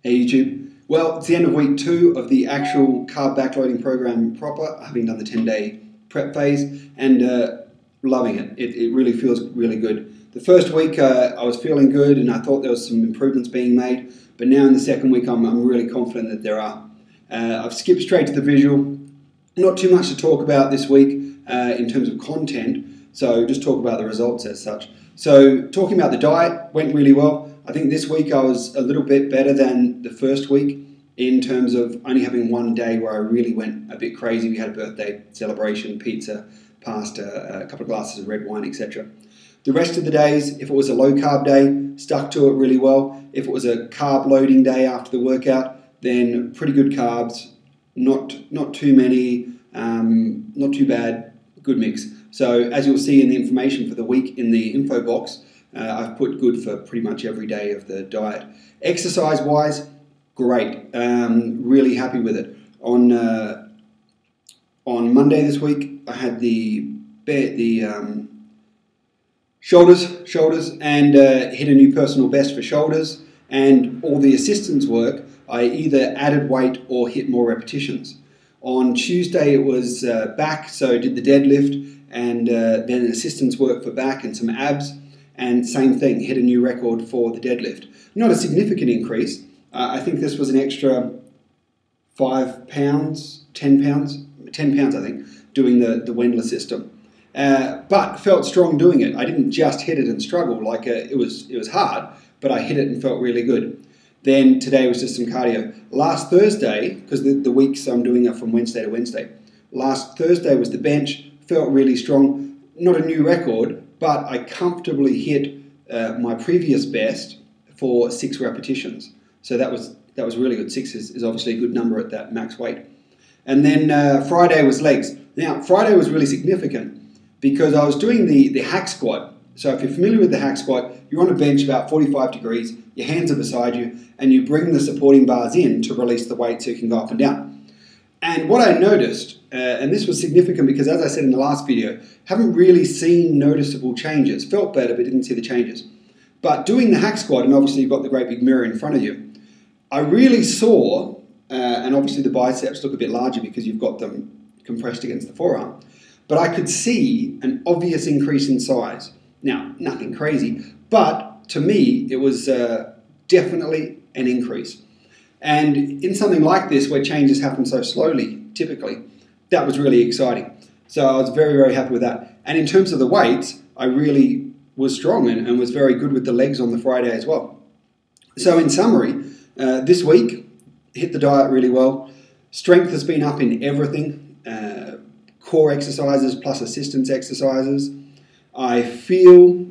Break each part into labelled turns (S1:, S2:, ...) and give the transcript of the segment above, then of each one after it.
S1: Hey YouTube. Well, it's the end of week 2 of the actual carb backloading program proper, having done the 10-day prep phase, and loving it. It really feels really good. The first week I was feeling good and I thought there was some improvements being made, but now in the second week I'm really confident that there are. I've skipped straight to the visual. Not too much to talk about this week in terms of content, so just talk about the results as such. So talking about the diet, went really well. I think this week I was a little bit better than the first week in terms of only having one day where I really went a bit crazy. We had a birthday celebration, pizza, pasta, a couple of glasses of red wine, etc. The rest of the days, if it was a low carb day, stuck to it really well. If it was a carb loading day after the workout, then pretty good carbs, not too many, not too bad, good mix. So as you'll see in the information for the week in the info box, I've put good for pretty much every day of the diet. Exercise-wise, great. Really happy with it. On Monday this week, I had the shoulders, and hit a new personal best for shoulders. And all the assistance work, I either added weight or hit more repetitions. On Tuesday, it was back, so I did the deadlift, and then assistance work for back and some abs. And same thing, hit a new record for the deadlift. Not a significant increase. I think this was an extra 5 pounds, 10 pounds, 10 pounds I think, doing the Wendler system. But felt strong doing it. I didn't just hit it and struggle, like it was hard, but I hit it and felt really good. Then today was just some cardio. Last Thursday, because the weeks I'm doing it from Wednesday to Wednesday, last Thursday was the bench, felt really strong. Not a new record, but I comfortably hit my previous best for 6 repetitions. So that was really good. 6 is obviously a good number at that max weight. And then Friday was legs. Now, Friday was really significant because I was doing the hack squat. So if you're familiar with the hack squat, you're on a bench about 45 degrees, your hands are beside you, and you bring the supporting bars in to release the weight so you can go up and down. And what I noticed, and this was significant because as I said in the last video, haven't really seen noticeable changes. Felt better, but didn't see the changes. But doing the hack squat, and obviously you've got the great big mirror in front of you, I really saw, and obviously the biceps look a bit larger because you've got them compressed against the forearm, but I could see an obvious increase in size. Now, nothing crazy, but to me, it was definitely an increase. And in something like this, where changes happen so slowly, typically, that was really exciting. So I was very, very happy with that. And in terms of the weights, I really was strong and was very good with the legs on the Friday as well. So in summary, this week, hit the diet really well. Strength has been up in everything. Core exercises plus assistance exercises. I feel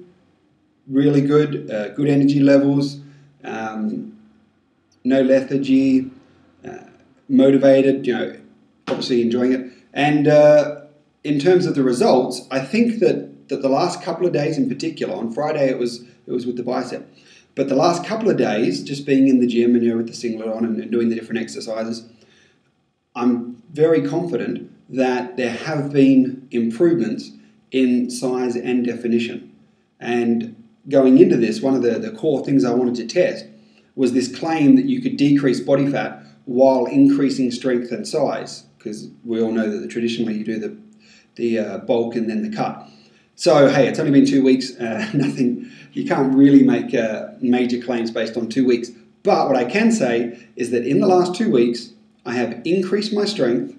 S1: really good, good energy levels. No lethargy, motivated, obviously enjoying it. And in terms of the results, I think that the last couple of days in particular, on Friday it was with the bicep, but the last couple of days, just being in the gym and with the singlet on and doing the different exercises, I'm very confident that there have been improvements in size and definition. And going into this, one of the core things I wanted to test was this claim that you could decrease body fat while increasing strength and size, because we all know that traditionally you do the bulk and then the cut. So hey, it's only been 2 weeks, nothing. You can't really make major claims based on 2 weeks. But what I can say is that in the last 2 weeks, I have increased my strength,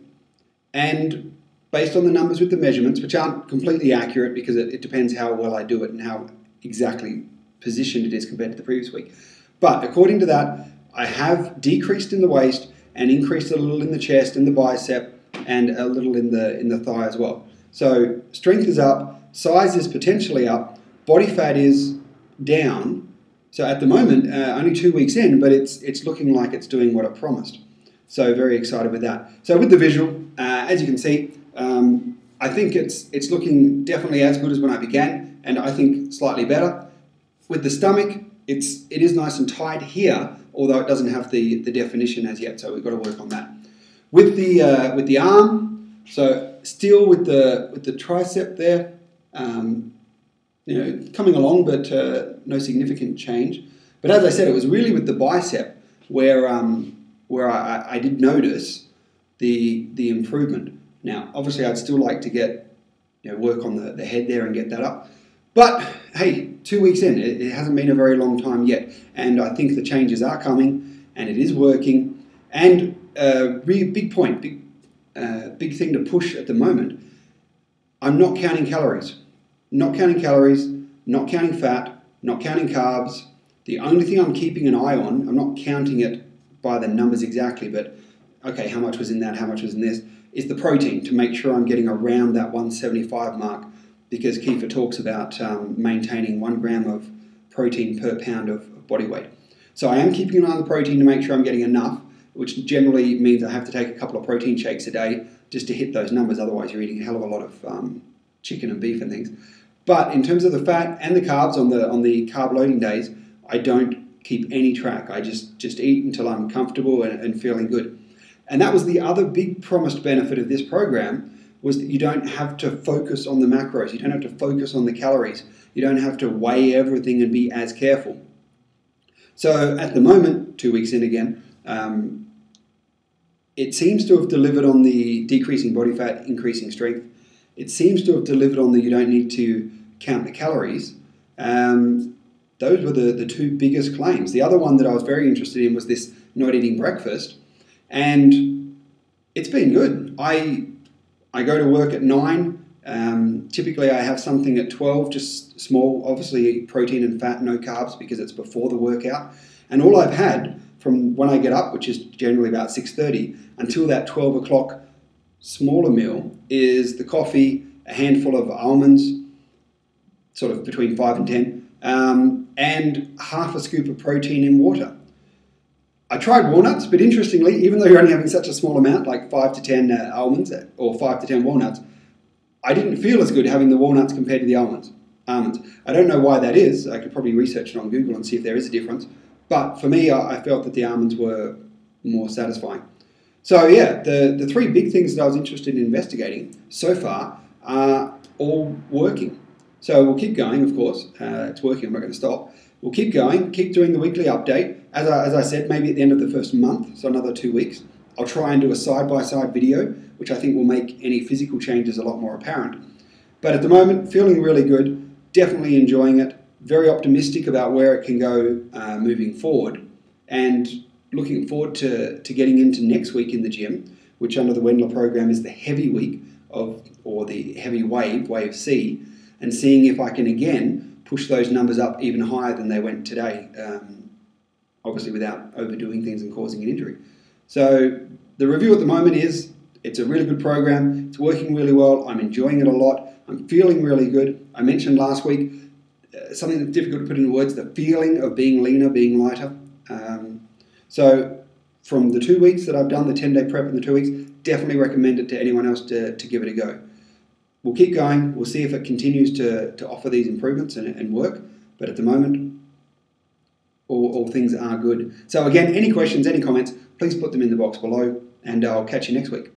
S1: and based on the numbers with the measurements, which aren't completely accurate because it depends how well I do it and how exactly positioned it is compared to the previous week. But according to that, I have decreased in the waist and increased a little in the chest and the bicep and a little in the thigh as well. So strength is up, size is potentially up, body fat is down. So at the moment, only 2 weeks in, but it's looking like it's doing what it promised. So very excited with that. So with the visual, as you can see, I think it's looking definitely as good as when I began, and I think slightly better. With the stomach, it is nice and tight here, although it doesn't have the definition as yet, so we've got to work on that. With the arm, so still with the tricep there, coming along, but no significant change. But as I said, it was really with the bicep where I did notice the improvement. Now, obviously, I'd still like to get work on the head there and get that up. But hey, 2 weeks in, it hasn't been a very long time yet, and I think the changes are coming, and it is working. And really big point, big thing to push at the moment. I'm not counting calories, not counting fat, not counting carbs. The only thing I'm keeping an eye on, I'm not counting it by the numbers exactly, but okay, how much was in that, how much was in this, is the protein, to make sure I'm getting around that 175 mark, because Kiefer talks about maintaining 1 gram of protein per pound of body weight. So I am keeping an eye on the protein to make sure I'm getting enough, which generally means I have to take a couple of protein shakes a day just to hit those numbers. Otherwise, you're eating a hell of a lot of chicken and beef and things. But in terms of the fat and the carbs on the carb loading days, I don't keep any track. I just eat until I'm comfortable and feeling good. And that was the other big promised benefit of this program, was that you don't have to focus on the macros. You don't have to focus on the calories. You don't have to weigh everything and be as careful. So at the moment, 2 weeks in again, it seems to have delivered on the decreasing body fat, increasing strength. It seems to have delivered on the you don't need to count the calories. Those were the 2 biggest claims. The other one that I was very interested in was this not eating breakfast. And it's been good. I go to work at 9. Typically I have something at 12, just small, obviously protein and fat, no carbs, because it's before the workout. And all I've had from when I get up, which is generally about 6:30, until that 12 o'clock smaller meal, is the coffee, a handful of almonds, sort of between 5 and 10, and half a scoop of protein in water. I tried walnuts, but interestingly, even though you're only having such a small amount, like 5 to 10 almonds or 5 to 10 walnuts, I didn't feel as good having the walnuts compared to the almonds. I don't know why that is. I could probably research it on Google and see if there is a difference. But for me, I felt that the almonds were more satisfying. So yeah, the 3 big things that I was interested in investigating so far are all working. So we'll keep going, of course. It's working, I'm not going to stop. We'll keep going, keep doing the weekly update. As I said, maybe at the end of the first month, so another 2 weeks, I'll try and do a side-by-side video, which I think will make any physical changes a lot more apparent. But at the moment, feeling really good, definitely enjoying it, very optimistic about where it can go moving forward, and looking forward to getting into next week in the gym, which under the Wendler program is the heavy week or the heavy wave C, and seeing if I can again push those numbers up even higher than they went today, obviously without overdoing things and causing an injury. So the review at the moment is, it's a really good program, it's working really well, I'm enjoying it a lot, I'm feeling really good. I mentioned last week, something that's difficult to put into words, the feeling of being leaner, being lighter. So from the 2 weeks that I've done, the 10-day prep in the 2 weeks, definitely recommend it to anyone else to give it a go. We'll keep going. We'll see if it continues to offer these improvements and work. But at the moment, all things are good. So again, any questions, any comments, please put them in the box below, and I'll catch you next week.